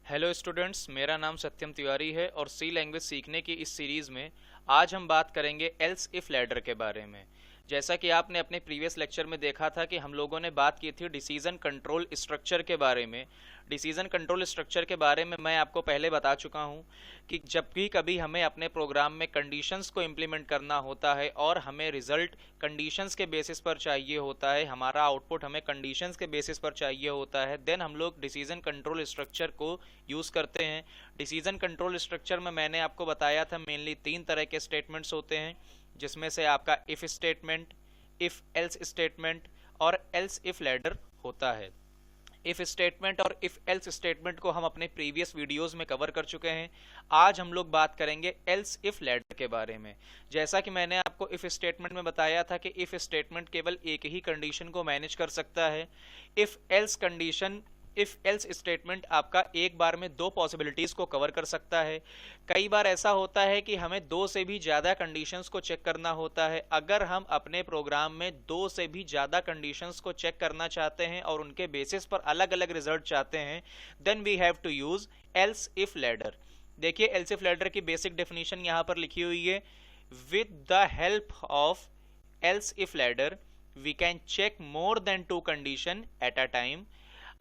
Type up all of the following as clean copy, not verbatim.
Hello students, मेरा नाम सत्यम तिवारी है और सी लैंग्वेज सीखने की इस सीरीज़ में आज हम बात करेंगे एल्स इफ लैडर के बारे में। जैसा कि आपने अपने प्रीवियस लेक्चर में देखा था कि हम लोगों ने बात की थी डिसीजन कंट्रोल स्ट्रक्चर के बारे में। डिसीजन कंट्रोल स्ट्रक्चर के बारे में मैं आपको पहले बता चुका हूं कि जब भी कभी हमें अपने प्रोग्राम में कंडीशंस को इम्प्लीमेंट करना होता है और हमें रिजल्ट कंडीशंस के बेसिस पर चाहिए होता है, हमारा आउटपुट हमें कंडीशंस के बेसिस पर चाहिए होता है, देन हम लोग डिसीजन कंट्रोल स्ट्रक्चर को यूज़ करते हैं। डिसीजन कंट्रोल स्ट्रक्चर में मैंने आपको बताया था मेनली 3 तरह के स्टेटमेंट्स होते हैं, जिसमें से आपका if statement, if else statement और एल्स इफ लैडर होता है। इफ स्टेटमेंट और इफ एल्स स्टेटमेंट को हम अपने प्रीवियस वीडियोस में कवर कर चुके हैं। आज हम लोग बात करेंगे एल्स इफ लैडर के बारे में। जैसा कि मैंने आपको इफ स्टेटमेंट में बताया था कि इफ स्टेटमेंट केवल एक ही कंडीशन को मैनेज कर सकता है। इफ एल्स स्टेटमेंट आपका एक बार में 2 पॉसिबिलिटीज को कवर कर सकता है। कई बार ऐसा होता है कि हमें 2 से भी ज़्यादा कंडीशंस को चेक करना होता है। अगर हम अपने प्रोग्राम में 2 से भी ज़्यादा कंडीशंस को चेक करना चाहते हैं और उनके बेसिस पर अलग अलग रिजल्ट चाहते हैं, then we have to use else if ladder. देखिए, एल्स इफ लैडर की बेसिक डेफिनेशन यहाँ पर लिखी हुई है। With the help of else if ladder we can check more than 2 condition at a time,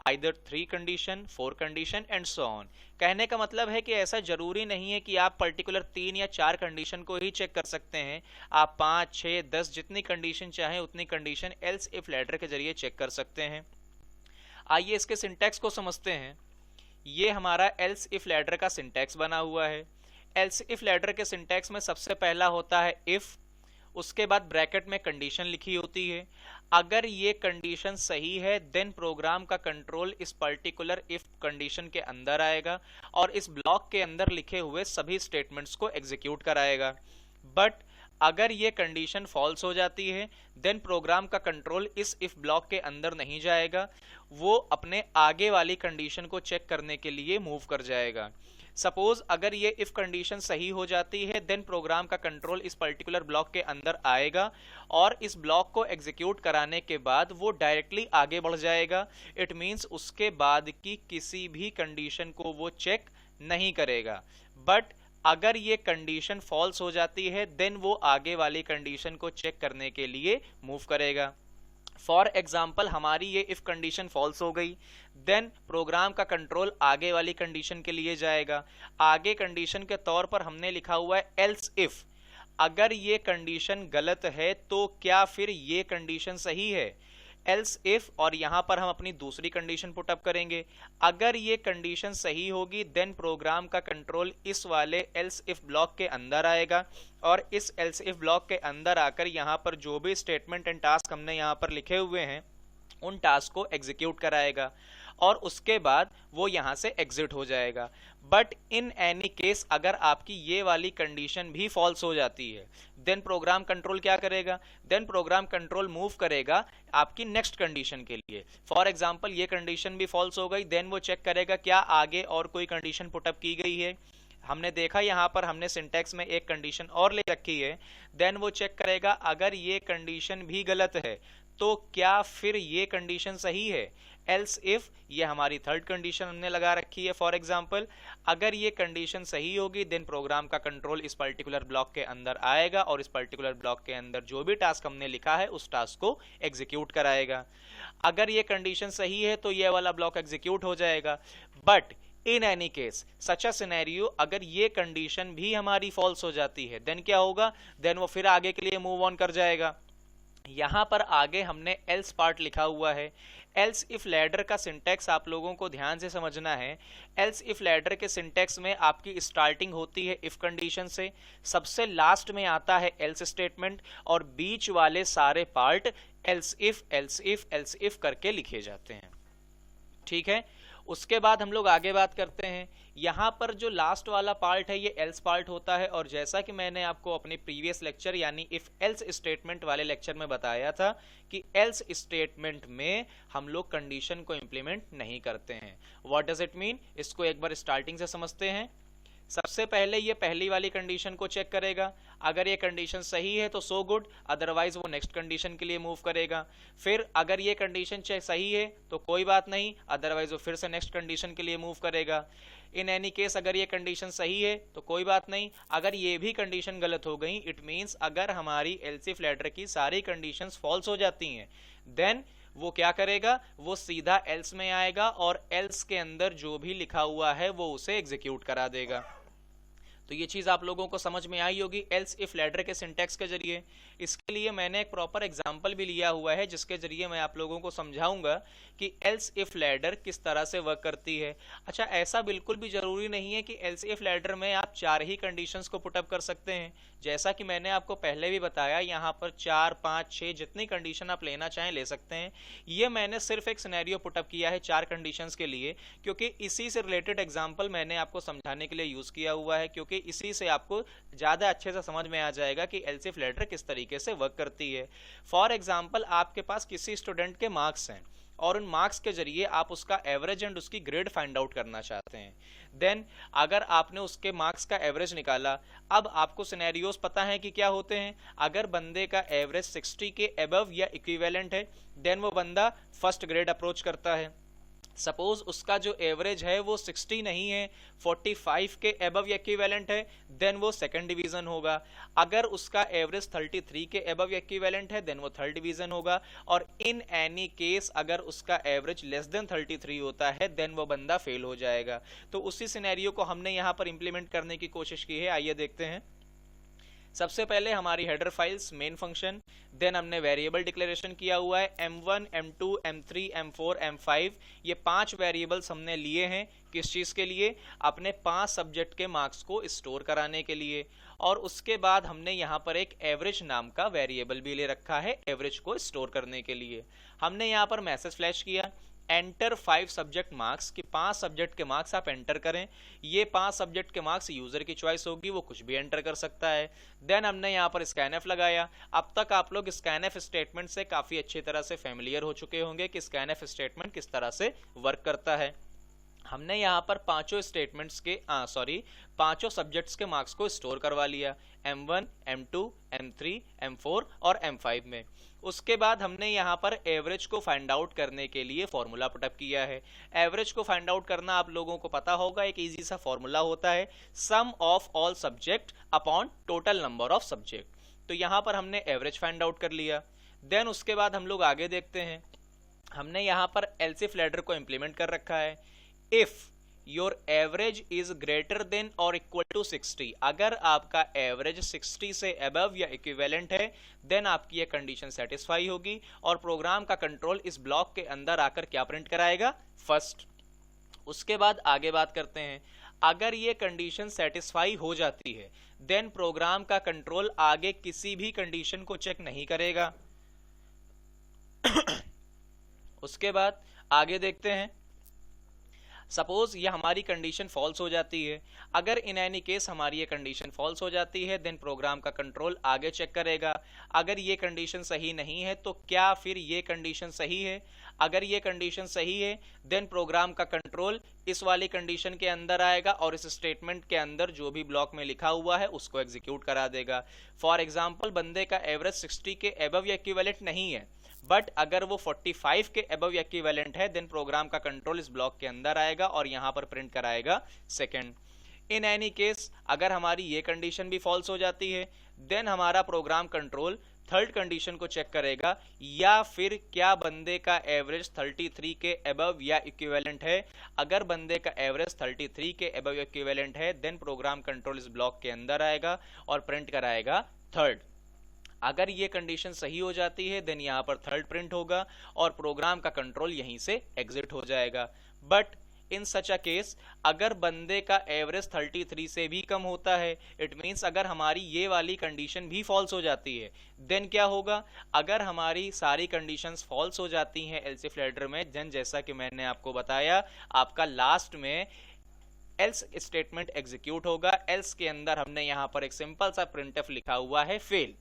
either 3 condition, 4 condition and so on. कहने का मतलब है कि ऐसा जरूरी नहीं है कि आप पर्टिकुलर 3 या 4 कंडीशन को ही चेक कर सकते हैं। आप 5, 6, 10 जितनी कंडीशन चाहें उतनी कंडीशन एल्स इफ लैडर के जरिए चेक कर सकते हैं। आइए इसके सिंटैक्स को समझते हैं। ये हमारा एल्स इफ लैडर का सिंटैक्स बना हुआ है। एल्स इफ लैडर के सिंटैक्स में सबसे पहला होता है इफ, उसके बाद ब्रैकेट में कंडीशन लिखी होती है। अगर ये कंडीशन सही है देन प्रोग्राम का कंट्रोल इस पर्टिकुलर इफ कंडीशन के अंदर आएगा और इस ब्लॉक के अंदर लिखे हुए सभी स्टेटमेंट्स को एग्जीक्यूट कराएगा। बट अगर ये कंडीशन फॉल्स हो जाती है देन प्रोग्राम का कंट्रोल इस इफ ब्लॉक के अंदर नहीं जाएगा, वो अपने आगे वाली कंडीशन को चेक करने के लिए मूव कर जाएगा। सपोज अगर ये इफ कंडीशन सही हो जाती है देन प्रोग्राम का कंट्रोल इस पर्टिकुलर ब्लॉक के अंदर आएगा और इस ब्लॉक को एग्जीक्यूट कराने के बाद वो डायरेक्टली आगे बढ़ जाएगा। इट मींस उसके बाद की किसी भी कंडीशन को वो चेक नहीं करेगा। बट अगर ये कंडीशन फॉल्स हो जाती है देन वो आगे वाली कंडीशन को चेक करने के लिए मूव करेगा। फॉर एग्जाम्पल, हमारी ये इफ कंडीशन फॉल्स हो गई देन प्रोग्राम का कंट्रोल आगे वाली कंडीशन के लिए जाएगा। आगे कंडीशन के तौर पर हमने लिखा हुआ है एल्स इफ। अगर ये कंडीशन गलत है तो क्या फिर ये कंडीशन सही है? एल्स इफ, और यहां पर हम अपनी दूसरी कंडीशन पुट अप करेंगे। अगर ये कंडीशन सही होगी देन प्रोग्राम का कंट्रोल इस वाले एल्स इफ ब्लॉक के अंदर आएगा और इस एल्स इफ ब्लॉक के अंदर आकर यहां पर जो भी स्टेटमेंट एंड टास्क हमने यहां पर लिखे हुए हैं उन टास्क को एग्जीक्यूट कराएगा और उसके बाद वो यहां से एग्जिट हो जाएगा। बट इन एनी केस अगर आपकी ये वाली कंडीशन भी फॉल्स हो जाती है देन प्रोग्राम कंट्रोल क्या करेगा? देन प्रोग्राम कंट्रोल मूव करेगा आपकी नेक्स्ट कंडीशन के लिए। फॉर एग्जांपल, ये कंडीशन भी फॉल्स हो गई देन वो चेक करेगा क्या आगे और कोई कंडीशन पुटअप की गई है। हमने देखा यहाँ पर हमने सिंटैक्स में एक कंडीशन और ले रखी है। देन वो चेक करेगा अगर ये कंडीशन भी गलत है तो क्या फिर ये कंडीशन सही है? एल्स इफ, ये हमारी थर्ड कंडीशन हमने लगा रखी है। फॉर एग्जांपल, अगर ये कंडीशन सही होगी देन प्रोग्राम का कंट्रोल इस पर्टिकुलर ब्लॉक के अंदर आएगा और इस पर्टिकुलर ब्लॉक के अंदर जो भी टास्क हमने लिखा है उस टास्क को एग्जीक्यूट कराएगा। अगर ये कंडीशन सही है तो ये वाला ब्लॉक एग्जीक्यूट हो जाएगा। But in any case such a scenario, अगर ये कंडीशन भी हमारी फॉल्स हो जाती है देन क्या होगा? देन वो फिर आगे के लिए मूव ऑन कर जाएगा। यहां पर आगे हमने एल्स पार्ट लिखा हुआ है। एल्स इफ लैडर का सिंटैक्स आप लोगों को ध्यान से समझना है। एल्स इफ लैडर के सिंटैक्स में आपकी स्टार्टिंग होती है इफ कंडीशन से, सबसे लास्ट में आता है एल्स स्टेटमेंट और बीच वाले सारे part else if else if else if करके लिखे जाते हैं। ठीक है, उसके बाद हम लोग आगे बात करते हैं। यहां पर जो लास्ट वाला पार्ट है ये एल्स पार्ट होता है और जैसा कि मैंने आपको अपने प्रीवियस लेक्चर यानी इफ एल्स स्टेटमेंट वाले लेक्चर में बताया था कि एल्स स्टेटमेंट में हम लोग कंडीशन को इंप्लीमेंट नहीं करते हैं। What does it mean? इसको एक बार स्टार्टिंग से समझते हैं। सबसे पहले ये पहली वाली कंडीशन को चेक करेगा। अगर ये कंडीशन सही है तो सो गुड, अदरवाइज वो नेक्स्ट कंडीशन के लिए मूव करेगा। फिर अगर ये कंडीशन सही है तो कोई बात नहीं, अदरवाइज वो फिर से नेक्स्ट कंडीशन के लिए मूव करेगा। इन एनी केस अगर ये कंडीशन सही है तो कोई बात नहीं, अगर ये भी कंडीशन गलत हो गई, इट मींस अगर हमारी एलसीफ लैडर की सारी कंडीशंस फॉल्स हो जाती हैं, देन वो क्या करेगा, वो सीधा एल्स में आएगा और एल्स के अंदर जो भी लिखा हुआ है वो उसे एग्जीक्यूट करा देगा। तो ये चीज आप लोगों को समझ में आई होगी एल्स इफ लैडर के सिंटैक्स के जरिए। इसके लिए मैंने एक प्रॉपर एग्जांपल भी लिया हुआ है जिसके जरिए मैं आप लोगों को समझाऊंगा कि एल्स इफ लैडर किस तरह से वर्क करती है। अच्छा, ऐसा बिल्कुल भी जरूरी नहीं है कि एल्स इफ लैडर में आप 4 ही कंडीशंस को पुटअप कर सकते हैं। जैसा कि मैंने आपको पहले भी बताया, यहाँ पर 4, 5, 6 जितनी कंडीशन आप लेना चाहें ले सकते हैं। ये मैंने सिर्फ एक सिनेरियो पुटअप किया है 4 कंडीशंस के लिए, क्योंकि इसी से रिलेटेड एग्जांपल मैंने आपको समझाने के लिए यूज किया हुआ है, क्योंकि इसी से आपको ज्यादा अच्छे से समझ में आ जाएगा कि एल्स इफ लैडर किस तरीके से वर्क करती है। फॉर एग्जाम्पल, आपके पास किसी स्टूडेंट के मार्क्स हैं और उन मार्क्स के जरिए आप उसका एवरेज एंड उसकी ग्रेड फाइंड आउट करना चाहते हैं। देन अगर आपने उसके मार्क्स का एवरेज निकाला, अब आपको सिनेरियोस पता है कि क्या होते हैं। अगर बंदे का एवरेज 60 के अबव या इक्विवेलेंट है, देन वो बंदा फर्स्ट ग्रेड अप्रोच करता है। सपोज उसका जो एवरेज है वो 60 नहीं है, 45 के अबव या इक्विवेलेंट है, देन वो सेकंड डिवीजन होगा। अगर उसका एवरेज 33 के अबव या इक्विवेलेंट है, देन वो थर्ड डिवीजन होगा। और इन एनी केस अगर उसका एवरेज लेस देन 33 होता है, देन वो बंदा फेल हो जाएगा। तो उसी सिनेरियो को हमने यहां पर इंप्लीमेंट करने की कोशिश की है। आइए देखते हैं। सबसे पहले हमारी header files, main function, then हमने वेरिएबल डिक्लेरेशन किया हुआ है m1, m2, m3, m4, m5। ये 5 वेरिएबल्स हमने लिए हैं। किस चीज के लिए? अपने 5 सब्जेक्ट के मार्क्स को स्टोर कराने के लिए। और उसके बाद हमने यहाँ पर एक एवरेज नाम का वेरिएबल भी ले रखा है एवरेज को स्टोर करने के लिए। हमने यहाँ पर मैसेज फ्लैश किया, एंटर 5 सब्जेक्ट मार्क्स, कि 5 सब्जेक्ट के मार्क्स आप एंटर करें। ये 5 सब्जेक्ट के मार्क्स यूजर की चॉइस होगी, वो कुछ भी एंटर कर सकता है। देन हमने यहाँ पर स्कैनएफ लगाया। अब तक आप लोग स्कैनएफ स्टेटमेंट से काफी अच्छी तरह से फेमिलियर हो चुके होंगे कि स्कैनएफ स्टेटमेंट किस तरह से वर्क करता है। हमने यहाँ पर पांचों सब्जेक्ट्स के मार्क्स को स्टोर करवा लिया, M1, M2, M3, M4 और M5 में। उसके बाद हमने यहाँ पर एवरेज को फाइंड आउट करने के लिए फॉर्मूला पुटअप किया है। एवरेज को फाइंड आउट करना आप लोगों को पता होगा, एक इजी सा फॉर्मूला होता है, sum of all subject upon total number of subject. तो यहाँ पर हमने एवरेज फाइंड आउट कर लिया। देन उसके बाद हम लोग आगे देखते हैं। हमने यहाँ पर एल्स इफ लैडर को इंप्लीमेंट कर रखा है। If your average is greater than और इक्वल टू 60, अगर आपका एवरेज 60 से अबव या इक्विवेलेंट है, देन आपकी ये कंडीशन सेटिस्फाई होगी और प्रोग्राम का कंट्रोल इस ब्लॉक के अंदर आकर क्या प्रिंट कराएगा? फर्स्ट। उसके बाद आगे बात करते हैं। अगर ये कंडीशन सेटिस्फाई हो जाती है, देन प्रोग्राम का कंट्रोल आगे किसी भी कंडीशन को चेक नहीं करेगा। उसके बाद आगे देखते हैं। सपोज ये हमारी कंडीशन फॉल्स हो जाती है। अगर इन एनी केस हमारी ये कंडीशन फॉल्स हो जाती है, देन प्रोग्राम का कंट्रोल आगे चेक करेगा। अगर ये कंडीशन सही नहीं है तो क्या फिर ये कंडीशन सही है? अगर ये कंडीशन सही है, देन प्रोग्राम का कंट्रोल इस वाली कंडीशन के अंदर आएगा और इस स्टेटमेंट के अंदर जो भी ब्लॉक में लिखा हुआ है उसको एग्जीक्यूट करा देगा। फॉर एग्जाम्पल, बंदे का एवरेज 60 के अबव या इक्विवेलेंट नहीं है, बट अगर वो 45 के अबव या इक्विवेलेंट है, देन प्रोग्राम का कंट्रोल इस ब्लॉक के अंदर आएगा और यहां पर प्रिंट कराएगा सेकंड। इन एनी केस अगर हमारी ये कंडीशन भी फॉल्स हो जाती है, देन हमारा प्रोग्राम कंट्रोल थर्ड कंडीशन को चेक करेगा, या फिर क्या बंदे का एवरेज 33 के अबव या इक्विवेलेंट है। अगर बंदे का एवरेज 33 के अबव या इक्विवेलेंट है, देन प्रोग्राम कंट्रोल इस ब्लॉक के अंदर आएगा और प्रिंट कराएगा थर्ड। अगर ये कंडीशन सही हो जाती है, देन यहाँ पर थर्ड प्रिंट होगा और प्रोग्राम का कंट्रोल यहीं से एग्जिट हो जाएगा। But in such a case, अगर बंदे का एवरेज 33 से भी कम होता है, इट मींस अगर हमारी ये वाली कंडीशन भी फॉल्स हो जाती है, देन क्या होगा? अगर हमारी सारी कंडीशंस फॉल्स हो जाती हैं एल्स इफ लैडर में, देन जैसा कि मैंने आपको बताया, आपका लास्ट में एल्स स्टेटमेंट एग्जीक्यूट होगा। एल्स के अंदर हमने यहाँ पर एक सिंपल सा प्रिंटफ लिखा हुआ है fail.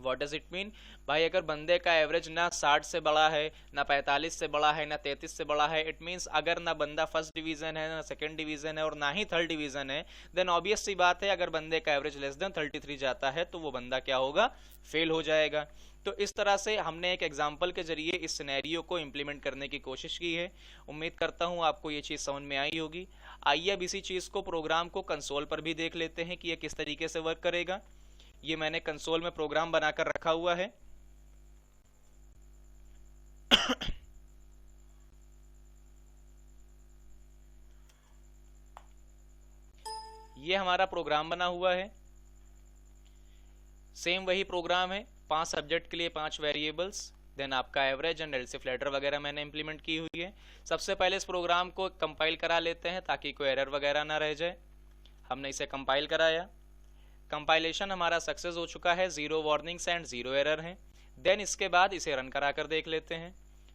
What does it mean? भाई अगर बंदे का एवरेज ना 60 से बड़ा है, ना 45 से बड़ा है, ना 33 से बड़ा है, इट मीन्स अगर ना बंदा फर्स्ट डिवीजन है, ना सेकंड डिवीजन है और ना ही थर्ड डिवीजन है, देन ऑब्वियस सी बात है अगर बंदे का एवरेज लेस देन 33 जाता है तो वो बंदा क्या होगा? फेल हो जाएगा। तो इस तरह से हमने एक एग्जाम्पल के जरिए इस सिनेरियो को इम्प्लीमेंट करने की कोशिश की है। उम्मीद करता हूँ आपको ये चीज़ समझ में आई होगी। आइए अब इसी चीज़ को, प्रोग्राम को कंसोल पर भी देख लेते हैं कि ये किस तरीके से वर्क करेगा। ये मैंने कंसोल में प्रोग्राम बनाकर रखा हुआ है। ये हमारा प्रोग्राम बना हुआ है। सेम वही प्रोग्राम है, 5 सब्जेक्ट के लिए 5 वेरिएबल्स, देन आपका एवरेज एंड एलसीफ लेटर वगैरह मैंने इंप्लीमेंट की हुई है। सबसे पहले इस प्रोग्राम को कंपाइल करा लेते हैं ताकि कोई एरर वगैरह ना रह जाए। हमने इसे कंपाइल कराया, कंपाइलेशन हमारा सक्सेस हो चुका है, 0 वार्निंग्स एंड 0 एरर हैं। देन इसके बाद इसे रन करा कर देख लेते हैं।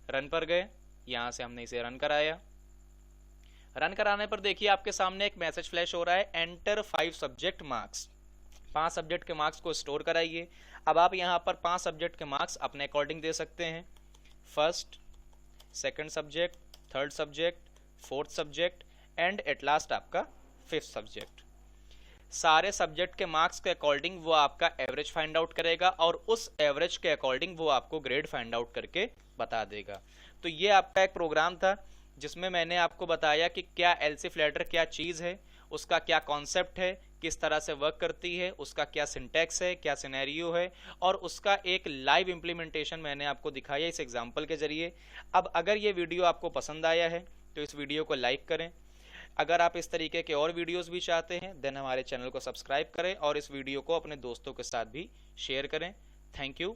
रन पर गए, यहाँ से हमने इसे रन कराया। रन कराने पर देखिए आपके सामने एक मैसेज फ्लैश हो रहा है, एंटर 5 सब्जेक्ट मार्क्स। 5 सब्जेक्ट के मार्क्स को स्टोर कराइए। अब आप यहाँ पर 5 सब्जेक्ट के मार्क्स अपने अकॉर्डिंग दे सकते हैं, first, second subject, third subject, fourth subject and at last आपका 5th सब्जेक्ट। सारे सब्जेक्ट के मार्क्स के अकॉर्डिंग वो आपका एवरेज फाइंड आउट करेगा और उस एवरेज के अकॉर्डिंग वो आपको ग्रेड फाइंड आउट करके बता देगा। तो ये आपका एक प्रोग्राम था जिसमें मैंने आपको बताया कि क्या एलसीफ लेटर क्या चीज़ है, उसका क्या कॉन्सेप्ट है, किस तरह से वर्क करती है, उसका क्या सिंटैक्स है, क्या सिनेरियो है, और उसका एक लाइव इम्प्लीमेंटेशन मैंने आपको दिखाया इस एग्जाम्पल के जरिए। अब अगर ये वीडियो आपको पसंद आया है तो इस वीडियो को लाइक करें। अगर आप इस तरीके के और वीडियोस भी चाहते हैं देन हमारे चैनल को सब्सक्राइब करें और इस वीडियो को अपने दोस्तों के साथ भी शेयर करें। Thank you.